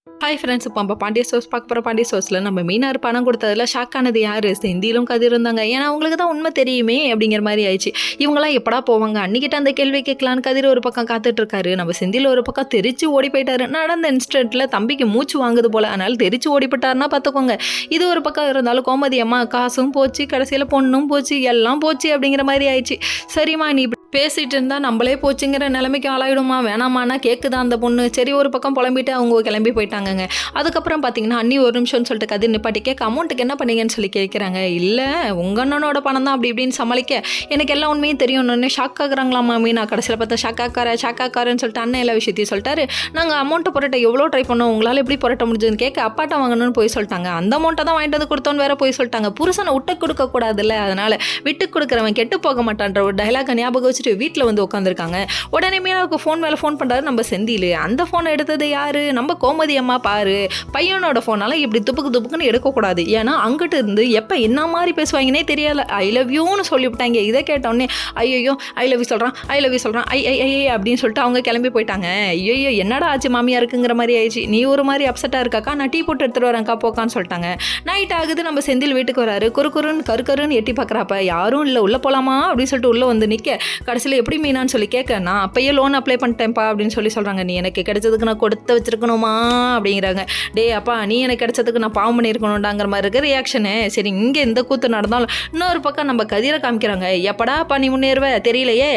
Hi friends, இப்போ நம்ம Pandya stores பார்க்க போகிற பாண்டிய ஸ்டோர்ஸில் நம்ம மீனார் பணம் கொடுத்ததில் ஷாக் ஆனது யார்? செந்திலும் கதிர் இருந்தாங்க. ஏன்னா அவங்களுக்கு தான் உண்மை தெரியுமே அப்படிங்கிற மாதிரி ஆயிடுச்சு. இவங்களாம் எப்படா போவாங்க? அன்னிக்கிட்ட அந்த கேள்வி கேட்கலான்னு கதிர் ஒரு பக்கம் காத்துட்ருக்காரு. நம்ம செந்தில் ஒரு பக்கம் தெரிச்சு ஓடி போயிட்டாரு. நடந்த இன்ஸ்டன்ட்டில் தம்பிக்கு மூச்சு வாங்குது போல், அதனால் தெரிச்சு ஓடி போயிட்டாருன்னா பார்த்துக்கோங்க. இது ஒரு பக்கம் இருந்தாலும் கோமதி அம்மா காசும் போச்சு, கடைசியில் பொண்ணும் போச்சு, எல்லாம் போச்சு அப்படிங்கிற மாதிரி ஆயிடுச்சு. சரிம்மா, நீ பேசிகிட்டு இருந்தால் நம்மளே போச்சுங்கிற நிலைமைக்கு ஆளாயிடுமா? வேணாமான்னா கேட்குதா அந்த பொண்ணு? சரி, ஒரு பக்கம் புலம்பிட்டு அவங்க கிளம்பி போயிட்டாங்கங்க. அதுக்கப்புறம் பார்த்தீங்கன்னா அண்ணி ஒரு நிமிஷம்னு சொல்லிட்டு கதிர் நிப்பாட்டி கேட்க, அமௌண்ட்டுக்கு என்ன பண்ணீங்கன்னு சொல்லி கேட்குறாங்க. இல்லை, உங்கள் அண்ணனோட பணம் தான் அப்படி இப்படின்னு சமாளிக்க, எனக்கு எல்லா உண்மையும் தெரியும்னு ஷாக் ஆகுறாங்களா மாமி? நான் கடைசியில் பார்த்தா ஷாக் ஆக்காரன்னு சொல்லிட்டு அண்ணன் எல்லா விஷயத்தையும் சொல்லிட்டாரு. நாங்கள் அமௌண்ட்டை புரட்ட எவ்வளோ ட்ரை பண்ணோம், உங்களால் எப்படி புரட்ட முடிஞ்சதுன்னு கேட்க, அப்பாட்ட வாங்கணும்னு போய் சொல்லிட்டாங்க. அந்த அமௌண்ட்டை தான் வாங்கிட்டு வந்து கொடுத்தோன்னு வேற போய் சொல்லிட்டாங்க. புருஷனை விட்டு கொடுக்கக்கூடாதுல்ல, அதனால் விட்டு கொடுக்குறவன் கெட்டு போக மாட்டான்ற ஒரு டைலாக ஞாபகம் வச்சுட்டு வீட்டில் வந்து உட்காந்துருக்காங்க. உடனே மீனாவுக்கு ஃபோன் மேலே ஃபோன் பண்ணுறாரு நம்ம செந்தில். அந்த ஃபோனை எடுத்தது யார்? நம்ம கோமதி அம்மா. பாரு, பையனோட ஃபோனால இப்படி துப்புக்குன்னு எடுக்கக்கூடாது. ஏன்னா அங்கிட்டு இருந்து எப்போ என்ன மாதிரி பேசுவாங்கன்னே தெரியல. ஐ லவ் யூன்னு சொல்லிவிட்டாங்க. இதை கேட்டோடனே ஐயோ ஐ லவ் யூ சொல்கிறான் ஐ அப்படின்னு சொல்லிட்டு அவங்க கிளம்பி போயிட்டாங்க. ஐயோ என்னடா ஆச்சு மாமியா இருக்குங்கிற மாதிரி ஆயிடுச்சு. நீ ஒரு மாதிரி அப்செட்டாக இருக்காக்கா, நான் டீ போட்டு எடுத்துகிட்டு வரேன்க்கா போக்கான்னு சொல்லிட்டாங்க. நைட் ஆகுது. நம்ம செந்தில் வீட்டுக்கு வராரு. கருன்னு எட்டி பார்க்குறாப்ப யாரும் இல்லை, உள்ளே போகலாமா அப்படின்னு சொல்லிட்டு உள்ளே வந்து நிற்க, கடைசியில் எப்படி மீனான்னு சொல்லி கேட்க, நான் அப்பயே லோன் அப்ளை பண்ணிட்டேன்ப்பா அப்படின்னு சொல்கிறாங்க. நீ எனக்கு கிடைச்சதுக்கு நான் கொடுத்து வச்சிருக்கணுமா அப்படிங்கிறாங்க. டே அப்பா, நீ எனக்கு கிடைச்சதுக்கு நான் பாவம் பண்ணியிருக்கணும்டாங்கிற மாதிரி இருக்க ரியாக்ஷனு. சரி, இங்கே இந்த கூத்து நடந்தாலும் இன்னொரு பக்கம் நம்ம கதிரை காமிக்கிறாங்க. எப்படா அப்பா நீ முன்னேறுவ தெரியலையே.